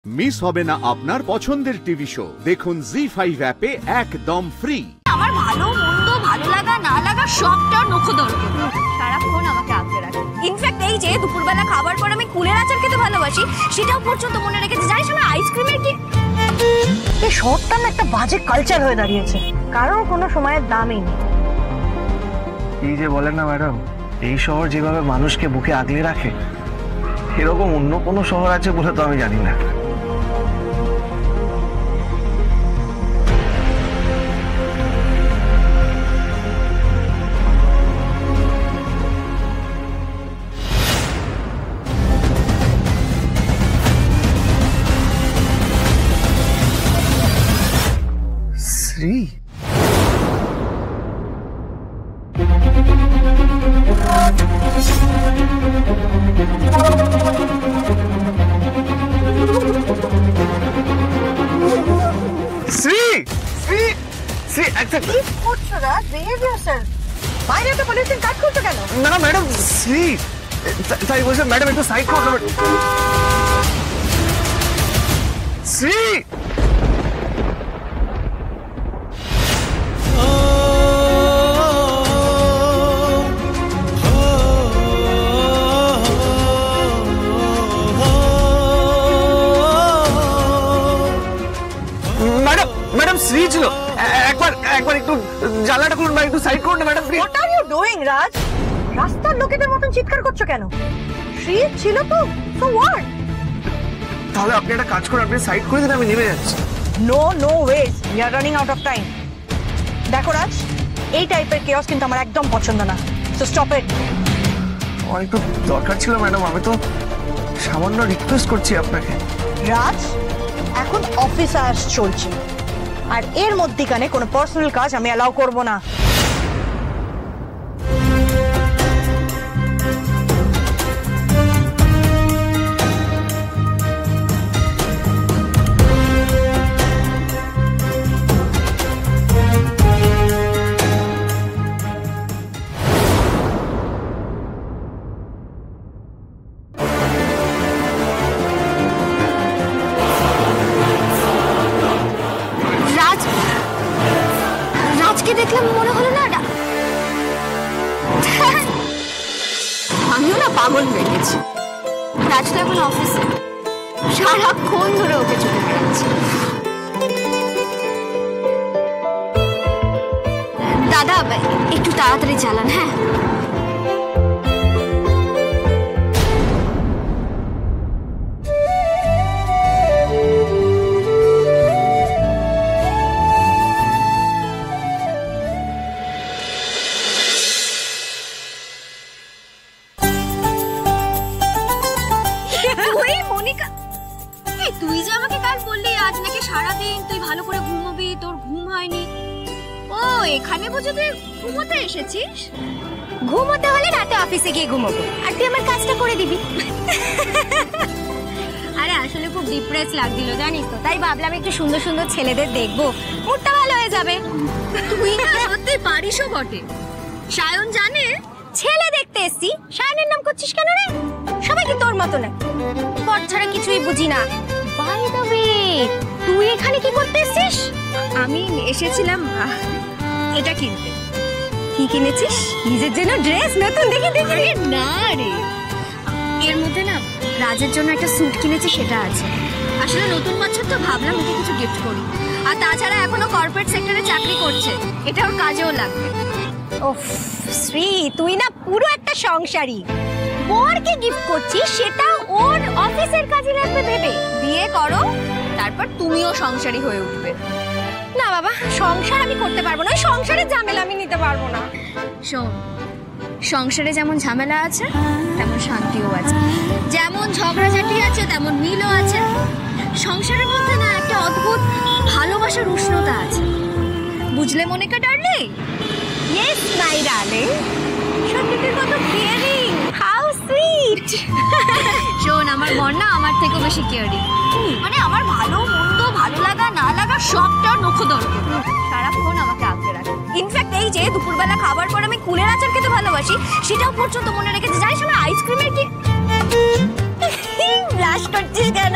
Miss হবে না আপনার পছন্দের টিভি শো। দেখুন জি5 অ্যাপে একদম ফ্রি। আমার ভালো মন্দ ভালো লাগা না লাগা সবটা নখদর্পণ সারাক্ষণ আমাকে আগলে রাখে। ইনফ্যাক্ট এই যে দুপুরবেলা খাবার পর আমি কুলের আচার খেতে ভালোবাসি সেটাও পর্যন্ত মনে রেখেছে। জানিস আমার আইসক্রিমের কি এই শহরটা না একটা বাজে কালচার হয়ে দাঁড়িয়েছে, কারণ কোনো সময়ের দামই নেই। এই যে বলেন না ম্যাডাম, এই শহর যেভাবে মানুষকে বুকে আগলে রাখে এরকম অন্য কোনো শহর আছে বলে তো আমি জানি না। শ্রী, শ্রী, শ্রী, শ্রী, একটা কি করছো রাজ? Behave yourself. বাইরে একটা পলিথিন কাট করছো কেন? না ম্যাডাম, শ্রী, তাই বলছে ম্যাডাম একটু সাইড করুন। শ্রী, ম্যাডাম শ্রী ছিল, একবার একটু জানলাটা খুলুন বা একটু সাইড করুন না madam. What are you doing Raj? রাস্তার লোকেদের মতন চিৎকার করছো কেন? শ্রী ছিল তো, সো হোয়াট? তাহলে আপনি একটা কাজ করুন, আপনি সাইড করে দিন, আমি নেমে যাচ্ছি। No ways, we are running out of time. দেখো রাজ, এই টাইপের কেওস কিন্তু আমার একদম পছন্দ না, সো স্টপ ইট। আমার একটু দরকার ছিল ম্যাডাম, আমি তো সামান্য রিকোয়েস্ট করছি আপনাকে। রাজ, এখন অফিস আওয়ার্স চলছে, আর এর মধ্যিখানে কোনো পার্সোনাল কাজ আমি অ্যালাউ করব না। দেখলাম মনে হলো না আমিও না পাগল হয়ে গেছি। রাজ তো এখন অফিসে, সারাক্ষণ ধরে ওকে চলে বেড়াচ্ছে। দাদা একটু তাড়াতাড়ি চালান। হ্যাঁ তুই যে আমাকে কাল বললি আজ নাকি সারাদিন তুই ভালো করে ঘুমোবি, তোর ঘুম হয়নি। ও এখানে বুঝে তুই ঘুমোতে এসেছিস? ঘুমোতে হলে রাতে অফিসে গিয়ে ঘুমোবো, আর তুই আমার কাজটা করে দিবি। আরে আসলে খুব ডিপ্রেস লাগছিল জানিস তো, তাই ভাবলাম একটু সুন্দর সুন্দর ছেলেদের দেখবো, মুডটা ভালো হয়ে যাবে। তুই না সত্যি পারিসও বটে। সায়ন জানে ছেলে দেখতে এসছি, সায়নের নাম করছিস কেন রে? সবাই কি তোর মতো না? পর ছাড়া কিছুই বুঝি না। বাই দ্য ওয়ে, তুই এখানে কি করতে এসেছিস? আমি এসেছিলাম এটা কিনতে। কি কিনেছিস? নিজের জন্য ড্রেস নতুন? দেখি দেখি। আরে না রে, এর মধ্যে না রাজের জন্য একটা স্যুট কিনেছি, সেটা আছে। আসলে নতুন বছর তো ভাবলাম ওকে কিছু গিফট করি। আর তাছাড়া এখনো কর্পোরেট সেক্টরে চাকরি করছে, এটা ওর কাজেও লাগবে। ওফ শ্রী, তুই না পুরো একটা সংসারী। বরকে গিফট করছিস, সেটা ওর অফিসের কাজে লাগবে ভেবে। বিয়ে করো, তারপর তুমিও সংসারী হয়ে উঠবে। না বাবা, সংসার আমি করতে পারবো না, ওই সংসারের ঝামেলা আমি নিতে পারবো না। শোন, সংসারে যেমন ঝামেলা আছে তেমন শান্তিও আছে, যেমন ঝগড়াঝাটি আছে তেমন মিলও আছে। সংসারের মধ্যে না একটা অদ্ভুত ভালোবাসার উষ্ণতা আছে, বুঝলে Monica darling? Yes my darling. সত্যিকার কত কেয়ারিং, হাউ সুইট। শোন, আমার বর না আমার থেকেও বেশি কেয়ারিং। মানে আমার ভালো মন্দ ভালো লাগা না লাগা সবটা নখদর্পণ সারাক্ষণ আমাকে আগলে রাখে। ইনফ্যাক্ট এই যে দুপুরবেলা খাবার পর আমি কুলের আচার খেতে ভালোবাসি সেটাও পর্যন্ত মনে রেখেছে। জানিস আমার আইসক্রিমের কি? ব্লাশ করছিস কেন?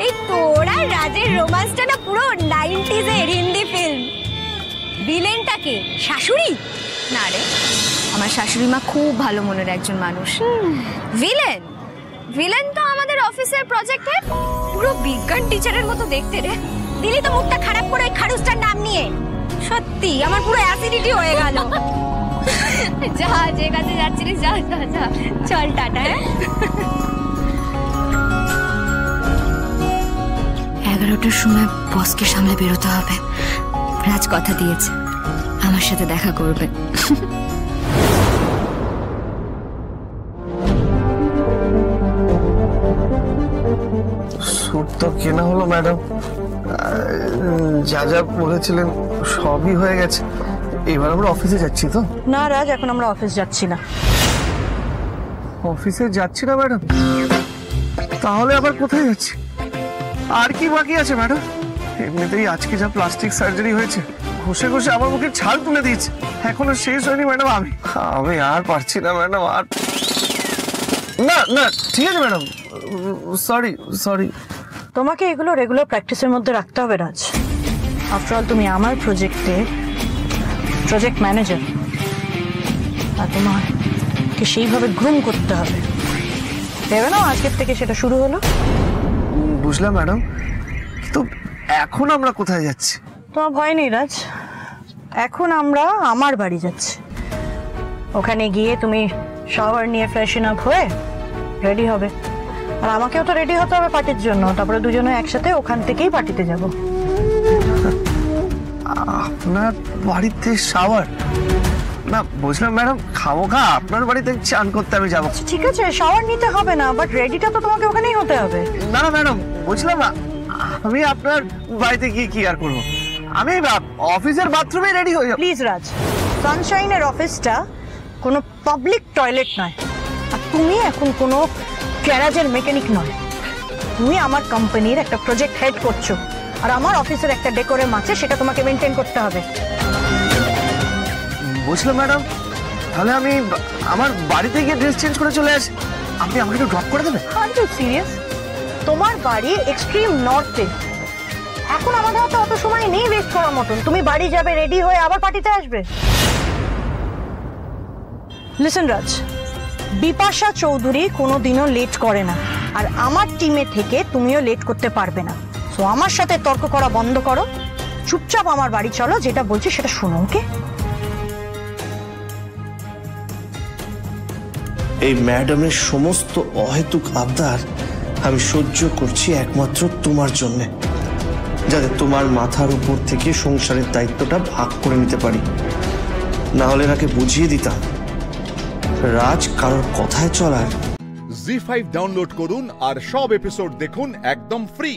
এই তোরা রাজের রোমান্সটা না পুরো 90s এর হিন্দি ফিল্ম। ভিলেনটাকে শাশুড়ি? না রে, আমার শাশুড়ি মা খুব ভালো মনের একজন মানুষ। ভিলেন? ভিলেন তো আমাদের অফিসের প্রজেক্টের পুরো বিজ্ঞান টিচারের মতো দেখতে রে। দিলি তো মুখটা খারাপ করে ওই খারুসটার নাম নিয়ে। সত্যি আমার পুরো অ্যাসিডিটি হয়ে গেল। যা, যে কাজে যাচ্ছিলিস যা যা যা, চল টাটা। 11টার সময় বসকে সামনে বেরোতে হবে। রাজ কথা দিয়েছে আমার সাথে দেখা করবে। স্যুট তো কেনা হলো ম্যাডাম, যা যা বলেছিলেন সবই হয়ে গেছে। এবার আমরা অফিসে যাচ্ছি তো? না রাজ, এখন আমরা অফিস যাচ্ছি না। অফিসে যাচ্ছি না ম্যাডাম? তাহলে আবার কোথায় যাচ্ছি? আর কি বাকি আছে ম্যাডাম? এমনিতেই আজকে যা প্লাস্টিক সার্জারি হয়েছে, ঘষে ঘষে আমার মুখে ছাল তুলে দিয়েছে, এখনো শেষ হয়নি ম্যাডাম। আমি আর পারছি না ম্যাডাম, আর না না ঠিক আছে ম্যাডাম, সরি। তোমাকে এগুলো রেগুলার প্র্যাকটিসের মধ্যে রাখতে হবে রাজ। আফটার অল তুমি আমার প্রজেক্ট ম্যানেজার, আর তোমাকে সেইভাবে গ্রুম করতে হবে। ভেবে নাও আজকের থেকে সেটা শুরু হলো। বুঝলাম ম্যাডাম, তো এখন আমরা কোথায় যাচ্ছি? তোমার ভয় নেই রাজ, এখন আমরা আমার বাড়ি যাচ্ছি। ওখানে গিয়ে তুমি শাওয়ার নিয়ে ফ্রেশন আপ হয়ে রেডি হবে, আর আমাকেও তো রেডি হতে হবে পার্টির জন্য। তারপরে দুজনে একসাথে ওখান থেকেই পার্টিতে যাব। আপনার বাড়িতে শাওয়ার? না বুঝলাম ম্যাডাম, খামোখা আপনার বাড়িতে চান করতে আমি যাবো। ঠিক আছে, শাওয়ার নিতে হবে না, বাট রেডিটা তো তোমাকে ওখানেই হতে হবে। না না ম্যাডাম, বুঝলাম না, আমি আপনার বাড়িতে গিয়ে কি আর করবো? আমি অফিসের বাথরুমে রেডি হয়ে যাবো। প্লিজ রাজ, সানশাইনের অফিসটা কোনো পাবলিক টয়লেট নয়, আর তুমি এখন কোনো গ্যারাজের মেকানিক নয়। তুমি আমার কোম্পানির একটা প্রজেক্ট হেড করছো, আর আমার অফিসের একটা ডেকোরেম আছে, সেটা তোমাকে মেনটেন করতে হবে। বুঝলাম ম্যাডাম, তাহলে আমি আমার বাড়িতে গিয়ে ড্রেস চেঞ্জ করে চলে আসি। আপনি আমাকে একটু ড্রপ করে দেবেন? Are you serious? তোমার বাড়ি এক্সট্রিম নর্থে, এখন আমাদের হাতে অত সময় নেই ওয়েস্ট করার মতন। তুমি বাড়ি যাবে, রেডি হয়ে আবার পার্টিতে আসবে। লিসেন রাজ, বিপাশা চৌধুরী কোনোদিনও লেট করে না, আর আমার টিমে থেকে তুমিও লেট করতে পারবে না। সো আমার সাথে তর্ক করা বন্ধ করো, চুপচাপ আমার বাড়ি চলো, যেটা বলছি সেটা শোনো। ওকে? এই ম্যাডামের সমস্ত অহেতুক আবদার আমি সহ্য করছি একমাত্র তোমার জন্য, যাতে তোমার মাথার উপর থেকে সংসারের দায়িত্বটা ভাগ করে নিতে পারি। না হলে এনাকে বুঝিয়ে দিতাম রাজ কারোর কথায় চলার। জি5 ডাউনলোড করুন আর সব এপিসোড দেখুন একদম ফ্রি।